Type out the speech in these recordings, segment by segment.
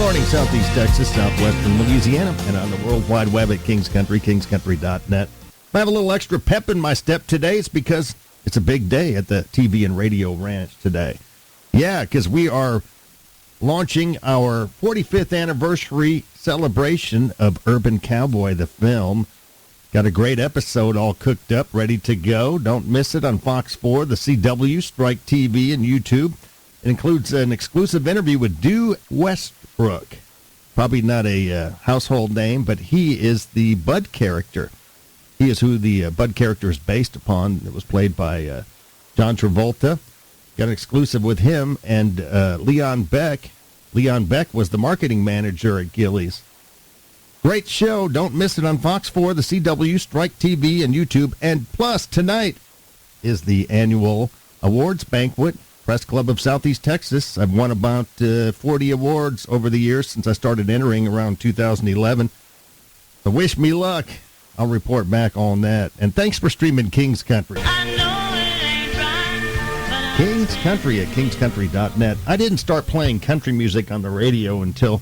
morning, Southeast Texas, Southwestern Louisiana, and on the World Wide Web at Kings Country, kingscountry.net. I have a little extra pep in my step today. It's because it's a big day at the TV and Radio Ranch today. Yeah, because we are launching our 45th anniversary celebration of Urban Cowboy, the film. Got a great episode all cooked up, ready to go. Don't miss it on Fox 4, the CW, Strike TV, and YouTube. It includes an exclusive interview with Dew Westbrook. Probably not a household name, but he is the Bud character. He is who the Bud character is based upon. It was played by John Travolta. Got an exclusive with him and Leon Beck. Leon Beck was the marketing manager at Gillies. Great show. Don't miss it on Fox 4, the CW, Strike TV, and YouTube. And plus, tonight is the annual awards banquet. Press Club of Southeast Texas. I've won about 40 awards over the years since I started entering around 2011. So wish me luck. I'll report back on that. And thanks for streaming Kings Country. Kings Country at kingscountry.net. I didn't start playing country music on the radio until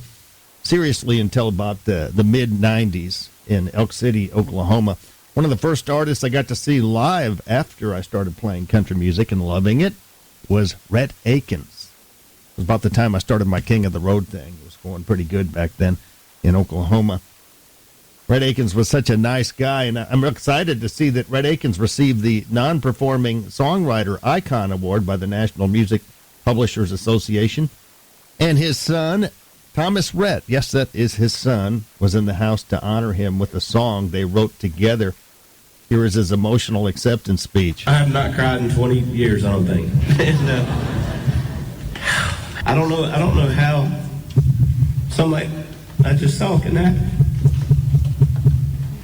about the mid-'90s in Elk City, Oklahoma. One of the first artists I got to see live after I started playing country music and loving it was Rhett Akins. It was about the time I started my King of the Road thing. It was going pretty good back then in Oklahoma. Rhett Akins was such a nice guy, and I'm excited to see that Rhett Akins received the Non-Performing Songwriter Icon Award by the National Music Publishers Association. And his son, Thomas Rhett, yes, that is his son, was in the house to honor him with a song they wrote together. Here is his emotional acceptance speech. I have not cried in 20 years, I don't think. And, I don't know how somebody I just saw can happen.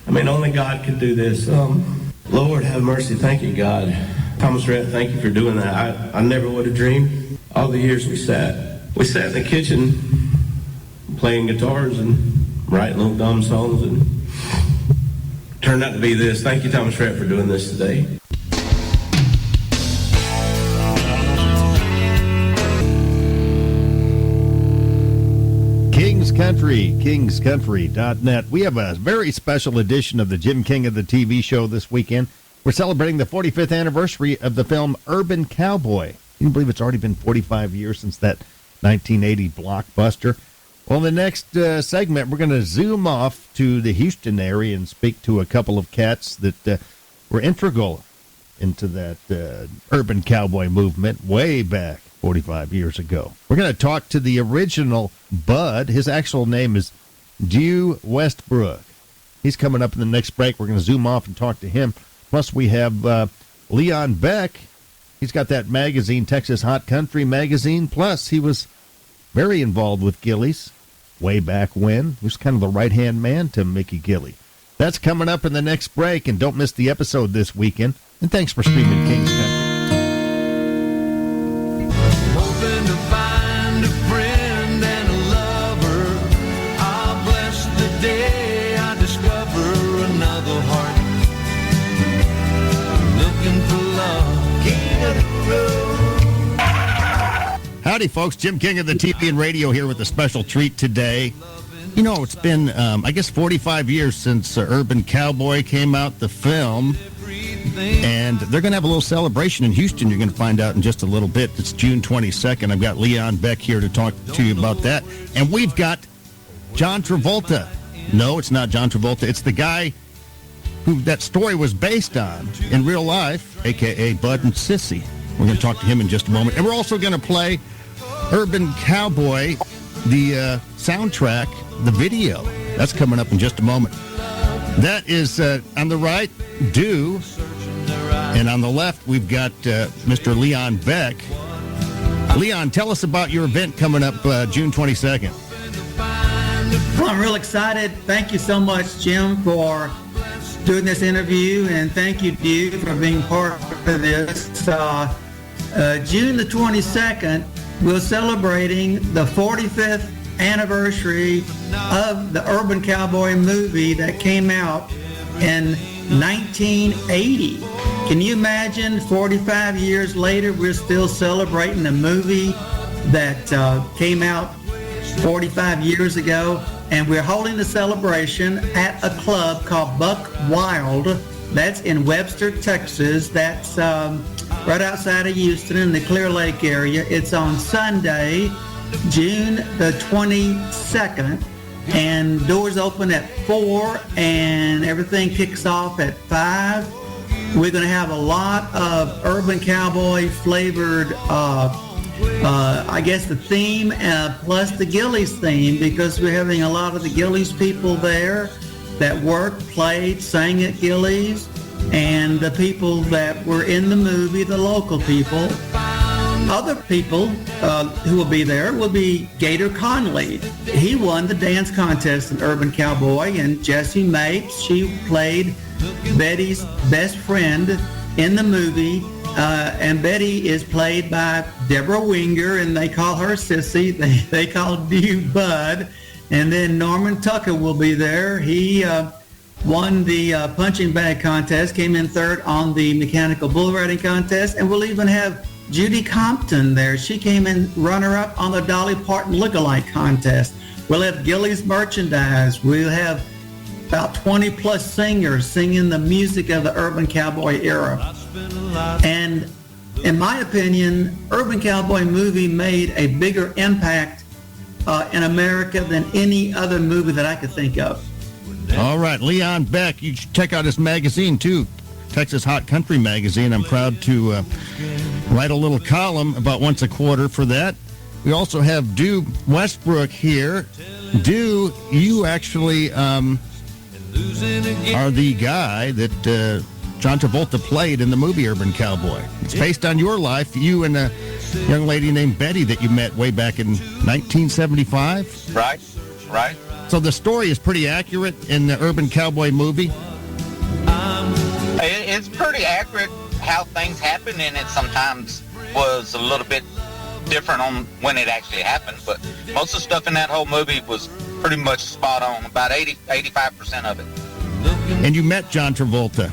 I mean, only God could do this. Lord, have mercy. Thank you, God. Thomas Rhett, thank you for doing that. I never would have dreamed. All the years we sat in the kitchen playing guitars and writing little dumb songs, and turned out to be this. Thank you, Thomas Rhett, for doing this today. Kings Country, kingscountry.net. We have a very special edition of the Jim King of the TV show this weekend. We're celebrating the 45th anniversary of the film Urban Cowboy. Can you believe it's already been 45 years since that 1980 blockbuster? Well, in the next segment, we're going to zoom off to the Houston area and speak to a couple of cats that were integral into that urban cowboy movement way back 45 years ago. We're going to talk to the original Bud. His actual name is Dew Westbrook. He's coming up in the next break. We're going to zoom off and talk to him. Plus, we have Leon Beck. He's got that magazine, Texas Hot Country magazine. Plus, he was very involved with Gillies way back when. He was kind of the right-hand man to Mickey Gilley. That's coming up in the next break, and don't miss the episode this weekend. And thanks for streaming Kings Country. Hoping to find a friend and a lover. I'll bless the day I discover another heart. Looking for love, king of the road. Howdy, folks. Jim King of the TV and Radio here with a special treat today. You know, it's been, 45 years since Urban Cowboy came out, the film. And they're going to have a little celebration in Houston. You're going to find out in just a little bit. It's June 22nd. I've got Leon Beck here to talk to you about that. And we've got John Travolta. No, it's not John Travolta. It's the guy who that story was based on in real life, a.k.a. Bud and Sissy. We're going to talk to him in just a moment. And we're also going to play Urban Cowboy, the soundtrack, the video. That's coming up in just a moment. That is on the right, Dew. And on the left, we've got Mr. Leon Beck. Leon, tell us about your event coming up June 22nd. Well, I'm real excited. Thank you so much, Jim, for doing this interview, and thank you, Dew, for being part of this. June the 22nd, we're celebrating the 45th anniversary of the Urban Cowboy movie that came out in 1980. Can you imagine 45 years later we're still celebrating a movie that came out 45 years ago, and we're holding the celebration at a club called Buck Wild. That's in Webster, Texas. That's right outside of Houston in the Clear Lake area. It's on Sunday, June the 22nd, and doors open at 4, and everything kicks off at 5. We're going to have a lot of urban cowboy flavored, I guess the theme, plus the Gillies theme, because we're having a lot of the Gillies people there that worked, played, sang at Gillies, and the people that were in the movie, the local people. Other people who will be there will be Gator Conley. He won the dance contest in Urban Cowboy, and Jessie Mapes, she played Betty's best friend in the movie, and Betty is played by Deborah Winger, and they call her Sissy. They call you Bud. And then Norman Tucker will be there. He won the punching bag contest, came in third on the mechanical bull riding contest, and we'll even have Judy Compton there. She came in runner-up on the Dolly Parton lookalike contest. We'll have Gillies merchandise. We'll have about 20-plus singers singing the music of the Urban Cowboy era. And in my opinion, Urban Cowboy movie made a bigger impact in America than any other movie that I could think of. All right, Leon Beck, you should check out his magazine, too, Texas Hot Country Magazine. I'm proud to write a little column about once a quarter for that. We also have Dew Westbrook here. Dew, you actually are the guy that John Travolta played in the movie Urban Cowboy. It's based on your life, you and a young lady named Betty that you met way back in 1975. Right. So the story is pretty accurate in the Urban Cowboy movie? It's pretty accurate how things happen, and it sometimes was a little bit different on when it actually happened, but most of the stuff in that whole movie was pretty much spot on, about 85% of it. And you met John Travolta?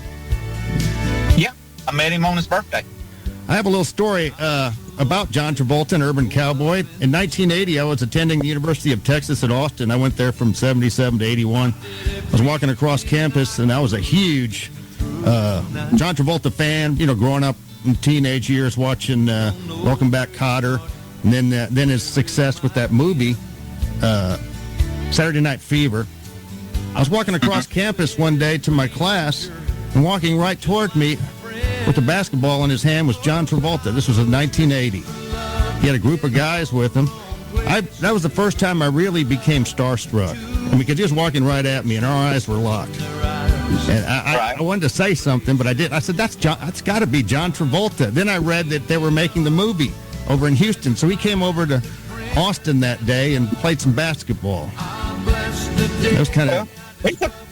Yeah, I met him on his birthday. I have a little story about John Travolta and Urban Cowboy. In 1980, I was attending the University of Texas at Austin. I went there from 77 to 81. I was walking across campus, and I was a huge John Travolta fan, growing up in teenage years watching Welcome Back, Kotter, and then his success with that movie, Saturday Night Fever. I was walking across campus one day to my class, and walking right toward me with a basketball in his hand was John Travolta. This was in 1980. He had a group of guys with him. That was the first time I really became starstruck. Because he was walking right at me, and our eyes were locked. And I wanted to say something, but I didn't. I said, that's got to be John Travolta. Then I read that they were making the movie over in Houston. So he came over to Austin that day and played some basketball. It was kind of...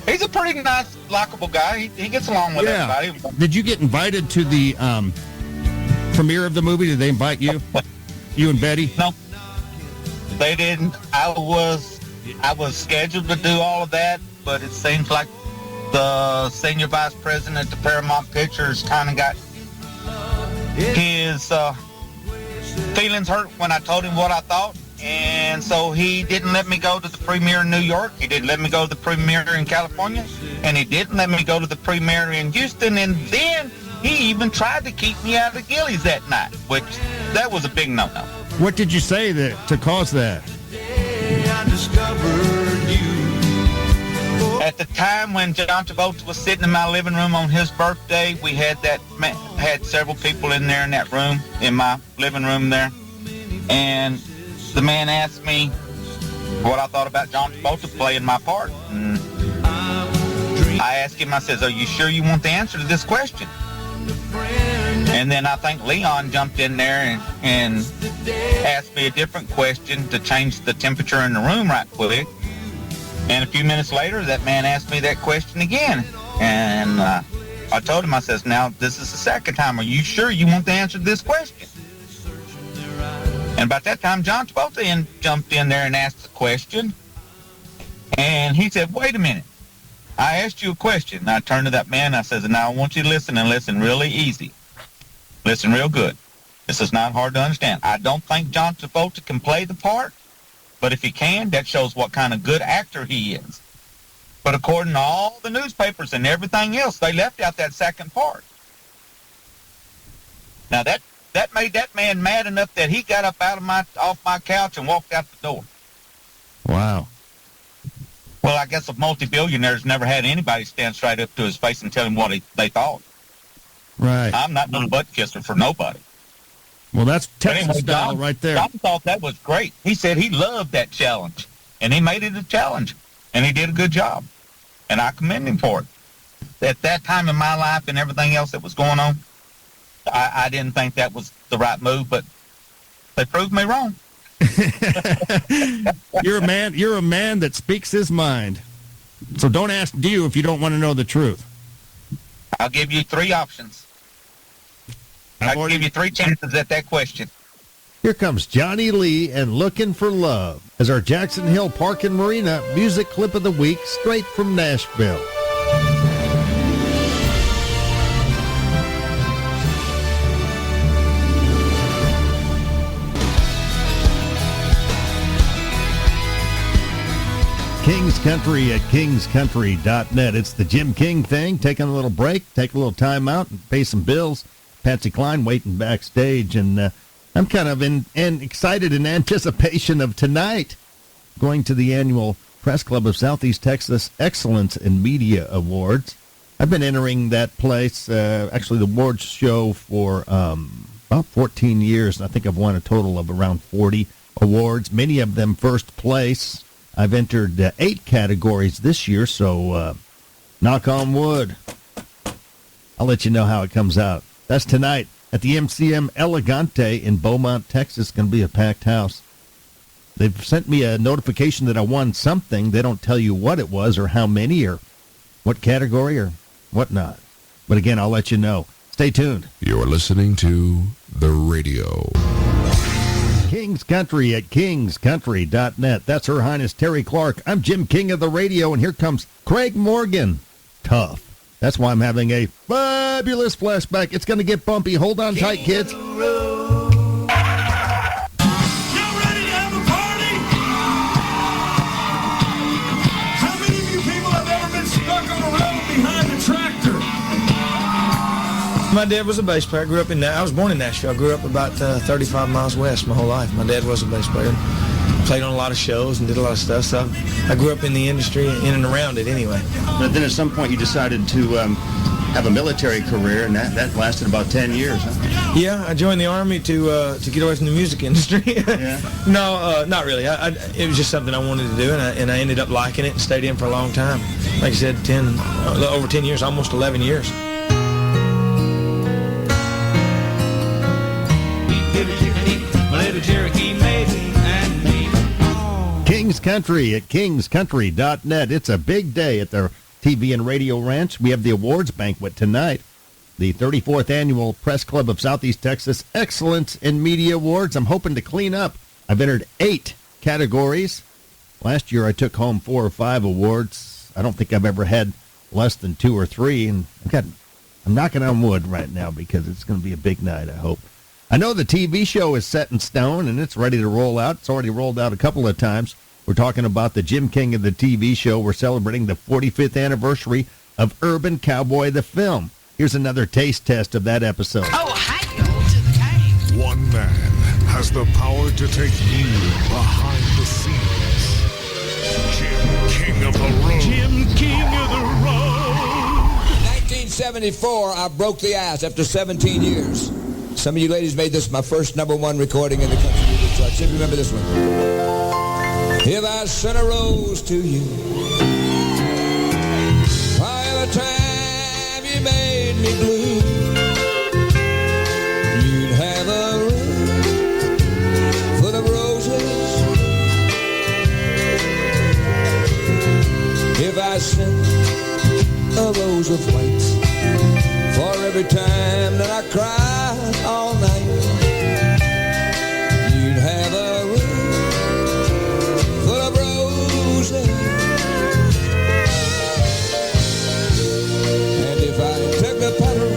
He's a pretty nice, likable guy. He gets along with everybody. Did you get invited to the premiere of the movie? Did they invite you? You and Betty? No, they didn't. I was scheduled to do all of that, but it seems like the senior vice president at the Paramount Pictures kind of got his feelings hurt when I told him what I thought. And so he didn't let me go to the premiere in New York. He didn't let me go to the premiere in California. And he didn't let me go to the premiere in Houston. And then he even tried to keep me out of Gillies that night, which that was a big no-no. What did you say to cause that? At the time when John Travolta was sitting in my living room on his birthday, we had several people in there in that room, in my living room there. And the man asked me what I thought about John Travolta playing my part. And I asked him, I says, are you sure you want the answer to this question? And then I think Leon jumped in there and asked me a different question to change the temperature in the room right quick. And a few minutes later, that man asked me that question again. And I told him, I says, now, this is the second time. Are you sure you want the answer to this question? And about that time, John Travolta jumped in there and asked the question. And he said, wait a minute. I asked you a question. And I turned to that man and I said, now I want you to listen, and listen really easy. Listen real good. This is not hard to understand. I don't think John Travolta can play the part, But if he can, that shows what kind of good actor he is. But according to all the newspapers and everything else, they left out that second part. Now that made that man mad enough that he got up off my couch and walked out the door. Wow. Well, I guess a multi-billionaire's never had anybody stand straight up to his face and tell him what they thought. Right. I'm not no butt kisser for nobody. Well, that's But Texas anyway, style right there. John thought that was great. He said he loved that challenge, and he made it a challenge, and he did a good job, and I commend him for it. At that time in my life and everything else that was going on, I didn't think that was the right move, but they proved me wrong. You're a man that speaks his mind. So don't ask you if you don't want to know the truth. I'll give you 3 options. I'll give you 3 chances at that question. Here comes Johnny Lee and Looking for Love as our Jackson Hill Park and Marina music clip of the week straight from Nashville. King's Country at kingscountry.net. It's the Jim King thing, taking a little break, take a little time out and pay some bills. Patsy Cline waiting backstage, and I'm kind of in excited in anticipation of tonight going to the annual Press Club of Southeast Texas Excellence in Media Awards. I've been entering that place, actually the awards show for about 14 years, and I think I've won a total of around 40 awards, many of them first place. I've entered 8 categories this year, so knock on wood. I'll let you know how it comes out. That's tonight at the MCM Elegante in Beaumont, Texas. Going to be a packed house. They've sent me a notification that I won something. They don't tell you what it was or how many or what category or whatnot. But again, I'll let you know. Stay tuned. You're listening to The Radio. King's Country at kingscountry.net. That's Her Highness Terry Clark. I'm Jim King of the Radio, and here comes Craig Morgan. Tough. That's why I'm having a fabulous flashback. It's going to get bumpy. Hold on tight, kids. Y'all ready to have a party? How many of you people have ever been stuck on a road behind a tractor? My dad was a bass player. I was born in Nashville. I grew up about 35 miles west my whole life. My dad was a bass player. Played on a lot of shows and did a lot of stuff. So I grew up in the industry, in and around it anyway. But then at some point you decided to have a military career, and that lasted about 10 years, huh? Yeah, I joined the Army to get away from the music industry. Yeah. No, not really. It was just something I wanted to do, and I ended up liking it and stayed in for a long time. Like I said, over 10 years, almost 11 years. King's Country at kingscountry.net. It's a big day at the TV and Radio Ranch. We have the awards banquet tonight. The 34th Annual Press Club of Southeast Texas Excellence in Media Awards. I'm hoping to clean up. I've entered 8 categories. Last year I took home 4 or 5 awards. I don't think I've ever had less than 2 or 3. And I'm knocking on wood right now because it's going to be a big night, I hope. I know the TV show is set in stone and it's ready to roll out. It's already rolled out a couple of times. We're talking about the Jim King of the TV show. We're celebrating the 45th anniversary of Urban Cowboy the film. Here's another taste test of that episode. Oh, hi, go to the cave. One man has the power to take you behind the scenes. Jim King of the Road. Jim King of the Road. 1974, I broke the ice after 17 years. Some of you ladies made this my first #1 recording in the country music charts. If you remember this one. If I sent a rose to you, why every time you made me blue, you'd have a room full of roses. If I sent a rose of white for every time that I cried all night, you'd have a room full of roses. And if I took the petal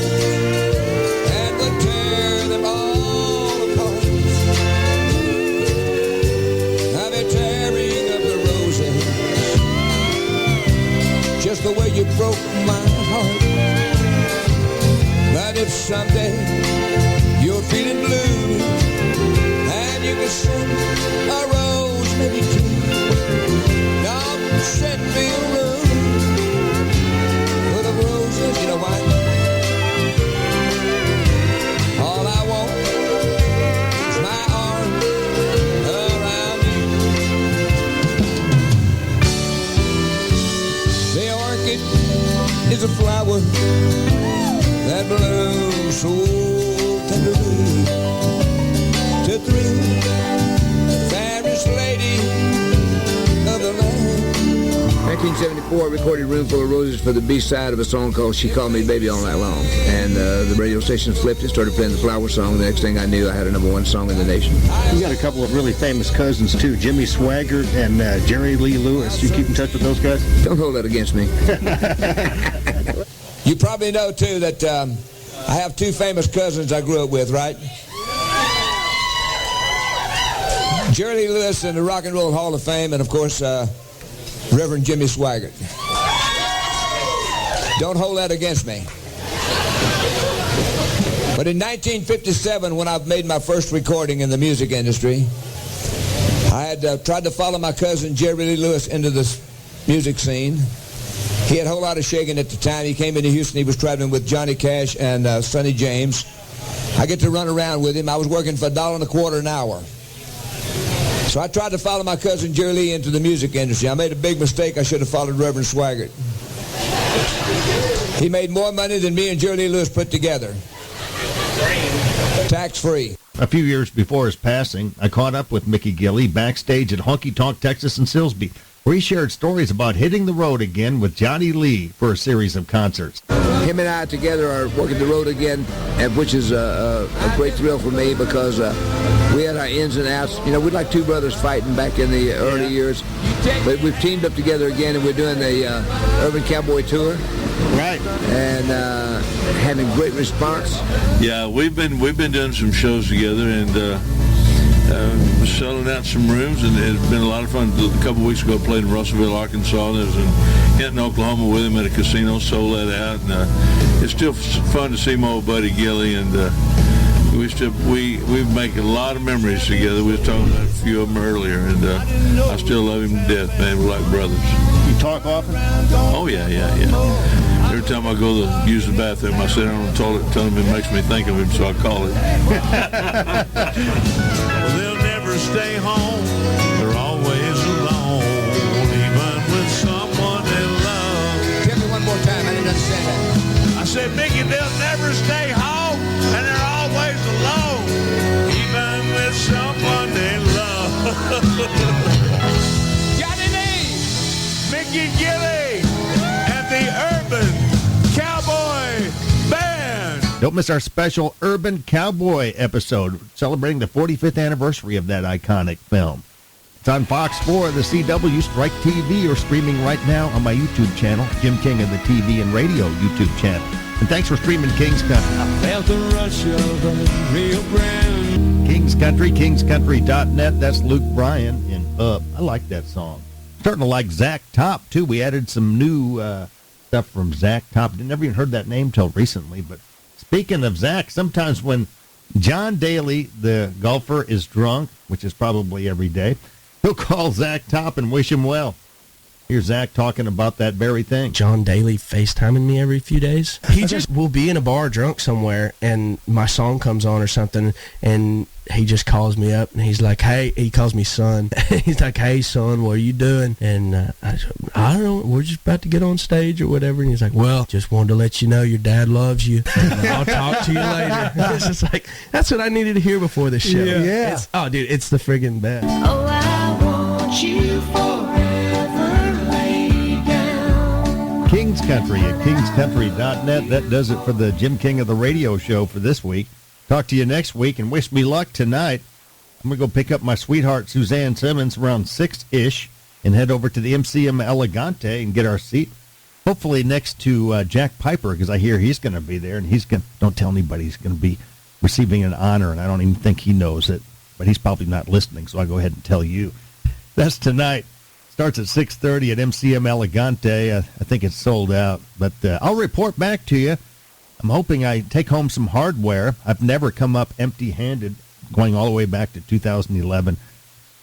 broke my heart. But if someday you're feeling blue and you can send a rose, maybe two, don't send me a rose full of roses. You know why? All I want is my arms around you. The orchid is a flower that blooms so tenderly to thrill the fairest lady of the land. 1974, I recorded Room Full of Roses for the B-side of a song called She Called Me Baby All Night Long. And the radio station flipped it, started playing the flower song. The next thing I knew, I had a #1 song in the nation. You got a couple of really famous cousins, too. Jimmy Swaggart and Jerry Lee Lewis. You keep in touch with those guys? Don't hold that against me. You probably know, too, that I have 2 famous cousins I grew up with, right? Jerry Lee Lewis in the Rock and Roll Hall of Fame, and, of course, Reverend Jimmy Swaggart. Don't hold that against me. But in 1957, when I made my first recording in the music industry, I had tried to follow my cousin Jerry Lee Lewis into the music scene. He had a whole lot of shaking at the time. He came into Houston. He was traveling with Johnny Cash and Sonny James. I get to run around with him. I was working for $1.25 an hour. So I tried to follow my cousin Jerry Lee into the music industry. I made a big mistake. I should have followed Reverend Swaggart. He made more money than me and Jerry Lee Lewis put together. Tax-free. A few years before his passing, I caught up with Mickey Gilley backstage at Honky Tonk Texas in Silsbee, where he shared stories about hitting the road again with Johnny Lee for a series of concerts. Him and I together are working the road again, which is a great thrill for me because we had our ins and outs. You know, we're like 2 brothers fighting back in the early years. But we've teamed up together again, and we're doing the Urban Cowboy Tour. Right. And having great response. Yeah, we've been doing some shows together and selling out some rooms, and it's been a lot of fun. A couple weeks ago, I played in Russellville, Arkansas. And I was in Hinton, Oklahoma with him at a casino, sold that out. And it's still fun to see my old buddy Gilly, and we make a lot of memories together. We were talking about a few of them earlier, and I still love him to death, man. We're like brothers. You talk often? Oh, yeah. Every time I go to use the bathroom, I sit down on the toilet and tell him it makes me think of him, so I call it. They'll never stay home. They're always alone, even with someone they love. Tell me one more time. I didn't understand that. I said, Mickey, they'll never stay home, and they're always alone, even with someone they love. Johnny Lee! Mickey Gilley and the Urban Cowboy Band. Don't miss our special Urban Cowboy episode celebrating the 45th anniversary of that iconic film. It's on Fox 4, the CW, Strike TV, or streaming right now on my YouTube channel, Jim King of the TV and Radio YouTube channel. And thanks for streaming King's Country. I felt the rush of a Rio Grande. King's Country, kingscountry.net. That's Luke Bryan in Up. I like that song. Starting to like Zach Top, too. We added some new stuff from Zach Top. Never even heard that name till recently. But speaking of Zach, sometimes when John Daly, the golfer, is drunk, which is probably every day, he'll call Zach Top and wish him well. Here's Zach talking about that very thing. John Daly FaceTiming me every few days. He just will be in a bar drunk somewhere, and my song comes on or something, and he just calls me up, and he's like, hey, he calls me son. He's like, hey, son, what are you doing? And I don't know, we're just about to get on stage or whatever. And he's like, well, just wanted to let you know your dad loves you. I'll talk to you later. It's just like, that's what I needed to hear before the show. Yeah. Oh, dude, it's the friggin' best. Oh, I want you forever laid down. King's Country at kingscountry.net. That does it for the Jim King of the Radio show for this week. Talk to you next week, and wish me luck tonight. I'm going to go pick up my sweetheart, Suzanne Simmons, around 6-ish, and head over to the MCM Elegante and get our seat, hopefully next to Jack Piper, because I hear he's going to be there, and he's going to, don't tell anybody, he's going to be receiving an honor, and I don't even think he knows it, but he's probably not listening, so I'll go ahead and tell you. That's tonight. Starts at 6:30 at MCM Elegante. I think it's sold out. But I'll report back to you. I'm hoping I take home some hardware. I've never come up empty-handed, going all the way back to 2011.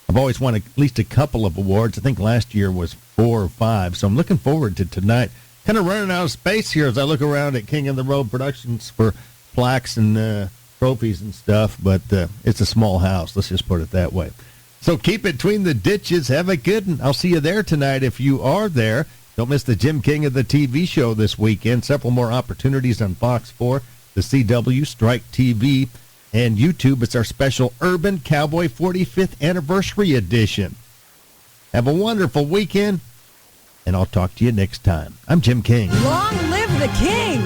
I've always won at least a couple of awards. I think last year was 4 or 5. So I'm looking forward to tonight. Kind of running out of space here as I look around at King of the Road Productions for plaques and trophies and stuff. But it's a small house. Let's just put it that way. So keep it between the ditches. Have a good one. I'll see you there tonight if you are there. Don't miss the Jim King of the TV show this weekend. Several more opportunities on Fox 4, the CW, Strike TV, and YouTube. It's our special Urban Cowboy 45th Anniversary Edition. Have a wonderful weekend, and I'll talk to you next time. I'm Jim King. Long live the king!